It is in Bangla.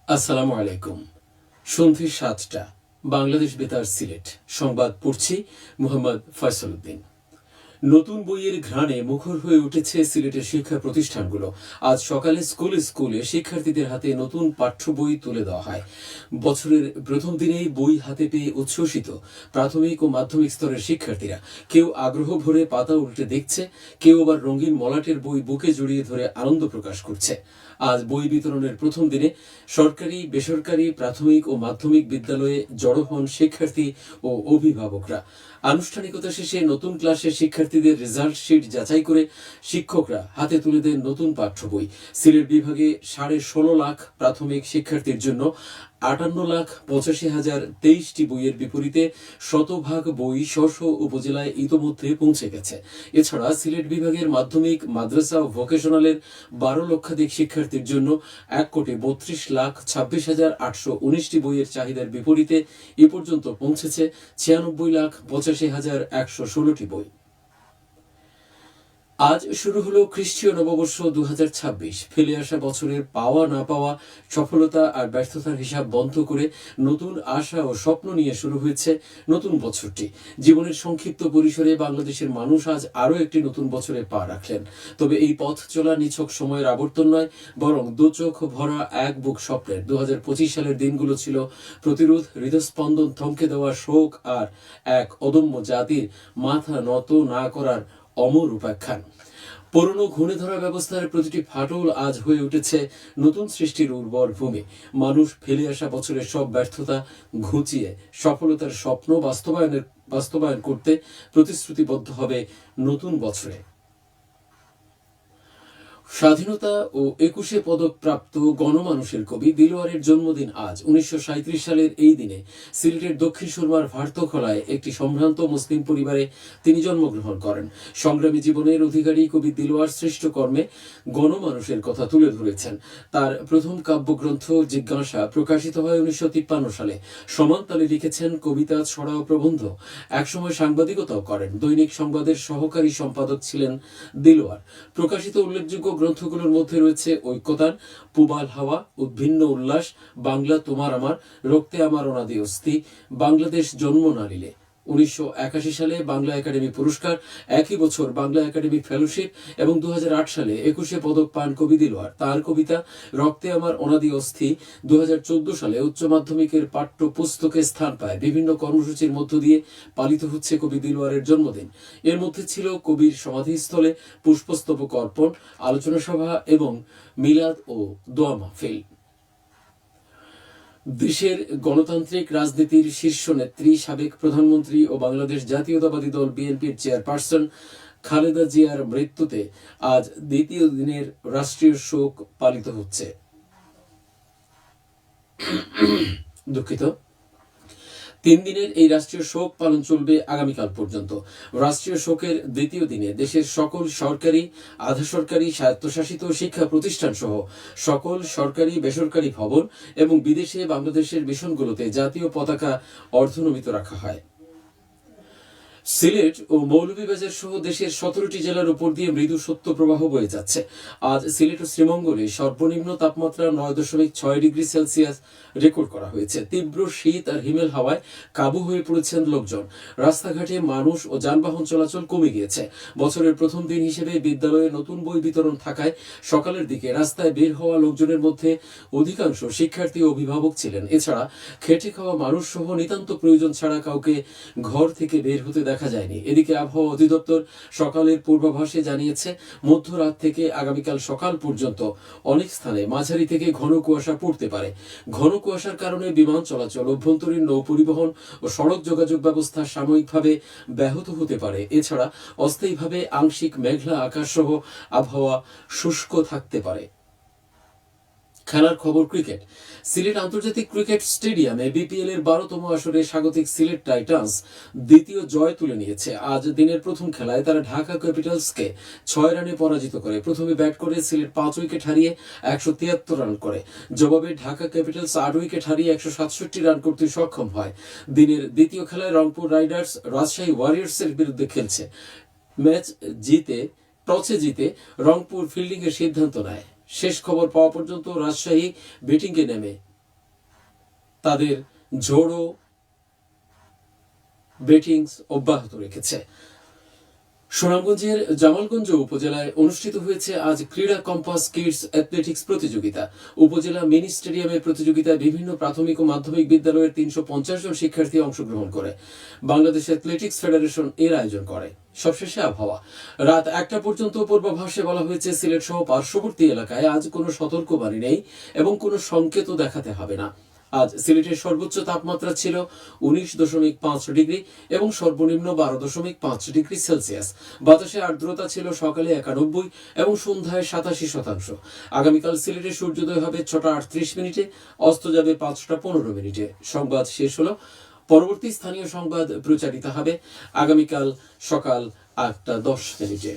আসসালামু আলাইকুম। সন্ধ্যে ৭টা, বাংলাদেশ বেতার সিলেট। সংবাদ পড়ছি মোহাম্মদ ফয়সল উদ্দিন। নতুন বইয়ের ঘ্রাণে মুখর হয়ে উঠেছে সিলেটের শিক্ষা প্রতিষ্ঠানগুলো। আজ সকালে স্কুলে স্কুলে শিক্ষার্থীদের হাতে নতুন পাঠ্য বই তুলে দেওয়া হয়। বছরের প্রথম দিনেই বই হাতে পেয়ে উচ্ছ্বসিত প্রাথমিক ও মাধ্যমিক স্তরের শিক্ষার্থীরা। কেউ আগ্রহ ভরে পাতা উল্টে দেখছে, কেউ আবার রঙিন মলাটের বই বুকে জড়িয়ে ধরে আনন্দ প্রকাশ করছে। আজ বই বিতরণের প্রথম দিনে সরকারি, বেসরকারি, প্রাথমিক ও মাধ্যমিক বিদ্যালয়ে জড়ো হন শিক্ষার্থী ও অভিভাবকরা। আনুষ্ঠানিকতা শেষে নতুন ক্লাসের শিক্ষার্থীদের রেজাল্ট শিট যাচাই করে শিক্ষকরা হাতে তুলে দেন নতুন পাঠ্য বই। সিলেট বিভাগে 16.5 লাখ প্রাথমিক শিক্ষার্থীর জন্য 58,85,023টি বইয়ের বিপরীতে শতভাগ বই স্ব উপজেলায় ইতোমধ্যে পৌঁছে গেছে। এছাড়া সিলেট বিভাগের মাধ্যমিক, মাদ্রাসা ও ভোকেশনালের 12 লক্ষাধিক শিক্ষার্থীর জন্য 1,32,26,819টি বইয়ের চাহিদার বিপরীতে এ পর্যন্ত পৌঁছেছে 96,85,116টি বই। আজ শুরু হলো খ্রিস্টীয় নববর্ষ 2026। ফেলে আসা বছরের পাওয়া না পাওয়া, সফলতা আর ব্যর্থতার হিসাব বন্ধ করে নতুন আশা ও স্বপ্ন নিয়ে শুরু হয়েছে নতুন বছরটি। জীবনের সংক্ষিপ্ত পরিসরে বাংলাদেশের মানুষ আজ আরও একটি নতুন বছরে পা রাখলেন। তবে এই পথ চলা নিছক সময়ের আবর্তন নয়, বরং দোচোখ ভরা এক বুক স্বপ্নের। 2025 সালের দিনগুলো ছিল প্রতিরোধ, হৃদস্পন্দন থমকে দেওয়া, শোক আর এক অদম্য জাতির মাথা নত না করার অমর উপাখ্যান। পুরনো ঘুণে ধরা ব্যবস্থার প্রতিটি ফাটল আজ হয়ে উঠেছে নতুন সৃষ্টির উর্বর ভূমি। মানুষ ফেলে আসা বছরের সব ব্যর্থতা ঘুচিয়ে সফলতার স্বপ্ন বাস্তবায়ন করতে প্রতিশ্রুতিবদ্ধ হবে নতুন বছরে। স্বাধীনতা ও 21 পদক প্রাপ্ত গণমানুষের কবি দিলওয়ারের জন্মদিন আজ। 1937 সালের এই দিনে সিলেটের দক্ষিণ সুরমার ভারতখলায় একটি সম্ভ্রান্ত মুসলিম পরিবারে তিনি জন্মগ্রহণ করেন। সংগ্রামী জীবনের অধিকারী কবি দিলওয়ার সৃষ্ট কর্মে গণমানুষের কথা তুলে ধরেছেন। তার প্রথম কাব্যগ্রন্থ জিজ্ঞাসা প্রকাশিত হয় 1953 সালে। সমানতালে লিখেছেন কবিতা, ছড়া ও প্রবন্ধ। একসময় সাংবাদিকতাও করেন। দৈনিক সংবাদের সহকারী সম্পাদক ছিলেন দিলওয়ার। প্রকাশিত উল্লেখযোগ্য গ্রন্থগুলোর মধ্যে রয়েছে ঐক্যতান, পুবাল হাওয়া, উদ্ভিন্ন উল্লাস, বাংলা তোমার আমার, রক্তে আমার অনাদি অস্থি, বাংলাদেশ জন্ম নালিলে। 1981 সালে বাংলা একাডেমি পুরস্কার, একই বছর বাংলা একাডেমি ফেলোশিপ এবং 2008 সালে 21 পদক পান কবি দিলওয়ার। তার কবিতা রক্তে আমার অনাদি অস্থি 2014 সালে উচ্চ মাধ্যমিকের পাঠ্য পুস্তকে স্থান পায়। বিভিন্ন কর্মসূচির মধ্য দিয়ে পালিত হচ্ছে কবি দিলওয়ারের জন্মদিন। এর মধ্যে ছিল কবির সমাধিস্থলে পুষ্পস্তবক অর্পণ, আলোচনা সভা এবং মিলাদ ও দোয়া মাহফিল। দেশের গণতান্ত্রিক রাজনীতির শীর্ষ নেত্রী, সাবেক প্রধানমন্ত্রী ও বাংলাদেশ জাতীয়তাবাদী দল বিএনপির চেয়ারপারসন খালেদা জিয়ার মৃত্যুতে আজ দ্বিতীয় দিনের রাষ্ট্রীয় শোক পালিত হচ্ছে। দুঃখিত। 3 দিনের এই রাষ্ট্রীয় শোক পালন চলবে আগামীকাল পর্যন্ত। রাষ্ট্রীয় শোকের দ্বিতীয় দিনে দেশের সকল সরকারি, আধা সরকারি, স্বায়ত্তশাসিত শিক্ষা প্রতিষ্ঠান সহ সকল সরকারি, বেসরকারি ভবন এবং বিদেশে বাংলাদেশের মিশনগুলোতে জাতীয় পতাকা অর্ধনমিত রাখা হয়। সিলেট ও মৌলভীবাজার সহ দেশের 17টি জেলার উপর দিয়ে মৃদু শৈত্যপ্রবাহ বয়ে যাচ্ছে। আজ সিলেট ও শ্রীমঙ্গলে সর্বনিম্ন তাপমাত্রা 9.6 ডিগ্রি সেলসিয়াস রেকর্ড করা হয়েছে। তীব্র শীত আর হিমেল হাওয়ায় কাবু হয়ে পড়েছেন লোকজন। রাস্তাঘাটে মানুষ ও যানবাহন চলাচল কমে গিয়েছে। বছরের প্রথম দিন হিসেবে বিদ্যালয়ে নতুন বই বিতরণ থাকায় সকালের দিকে রাস্তায় বের হওয়া লোকজনের মধ্যে অধিকাংশ শিক্ষার্থী ও অভিভাবক ছিলেন। এছাড়া খেটে খাওয়া মানুষ সহ নিতান্ত প্রয়োজন ছাড়া কাউকে ঘর থেকে বের হতে দেখা যায়নি। এদিকে আবহাওয়া অধিদপ্তর সকালের পূর্বাভাসে জানিয়েছে, মধ্যরাত থেকে আগামীকাল সকাল পর্যন্ত অনেক স্থানে মাঝারি থেকে ঘন কুয়াশা পড়তে পারে। ঘন কুয়াশার কারণে বিমান চলাচল, অভ্যন্তরীণ নৌ পরিবহন ও সড়ক যোগাযোগ ব্যবস্থা সাময়িকভাবে ব্যাহত হতে পারে। এছাড়া অস্থায়ীভাবে আংশিক মেঘলা আকাশ সহ আবহাওয়া শুষ্ক থাকতে পারে। খেলার খবর ক্রিকেট। সিলেট আন্তর্জাতিক ক্রিকেট স্টেডিয়ামে বিপিএল এর 12তম আসরে স্বাগতিক সিলেট টাইটান্স দ্বিতীয় জয় তুলে নিয়েছে। আজ দিনের প্রথম খেলায় তারা ঢাকা ক্যাপিটালসকে 6 রানে পরাজিত করে। প্রথমে ব্যাট করে সিলেট 5 উইকেট হারিয়ে 173 রান করে। জবাবে ঢাকা ক্যাপিটালস 8 উইকেট হারিয়ে 167 রান করতে সক্ষম হয়। দিনের দ্বিতীয় খেলায় রংপুর রাইডার্স রাজশাহী ওয়ারিয়র্সের বিরুদ্ধে খেলছে। টসে জিতে রংপুর ফিল্ডিং এর সিদ্ধান্ত নেয়। শেষ খবর পাওয়া পর্যন্ত রাজশাহী ব্যাটিংয়ে নেমে তাদের ঝোড়ো বেটিংস অব্যাহত রেখেছে। সুনামগঞ্জের জামালগঞ্জ উপজেলায় অনুষ্ঠিত হয়েছে আজ ক্রীড়া কম্পাস কিডস অ্যাথলেটিক্স প্রতিযোগিতা। উপজেলা মিনি স্টেডিয়ামের প্রতিযোগিতায় বিভিন্ন প্রাথমিক ও মাধ্যমিক বিদ্যালয়ের 350 জন শিক্ষার্থী অংশগ্রহণ করে। বাংলাদেশ অ্যাথলেটিক্স ফেডারেশন এর আয়োজন করে। সবশেষে আবহাওয়া। রাত 1টা পর্যন্ত পূর্বাভাসে বলা হয়েছে সিলেট সহ পার্শ্ববর্তী এলাকায় আজ কোনো সতর্কবাণী নেই এবং কোনো সংকেতও দেখাতে হবে না। আজ সিলেটের সর্বোচ্চ তাপমাত্রা ছিল 19.5 ডিগ্রি এবং সর্বনিম্ন 12.5 ডিগ্রি সেলসিয়াস। বাতাসে আর্দ্রতা ছিল সকালে 91 এবং সন্ধ্যায় 87%। আগামীকাল সিলেটে সূর্যোদয় হবে 6টা 38 মিনিটে, অস্ত যাবে 5টা 15 মিনিটে। সংবাদ শেষ হলো। পরবর্তী স্থানীয় সংবাদ প্রচারিত হবে আগামীকাল সকাল 8টা 10 মিনিটে।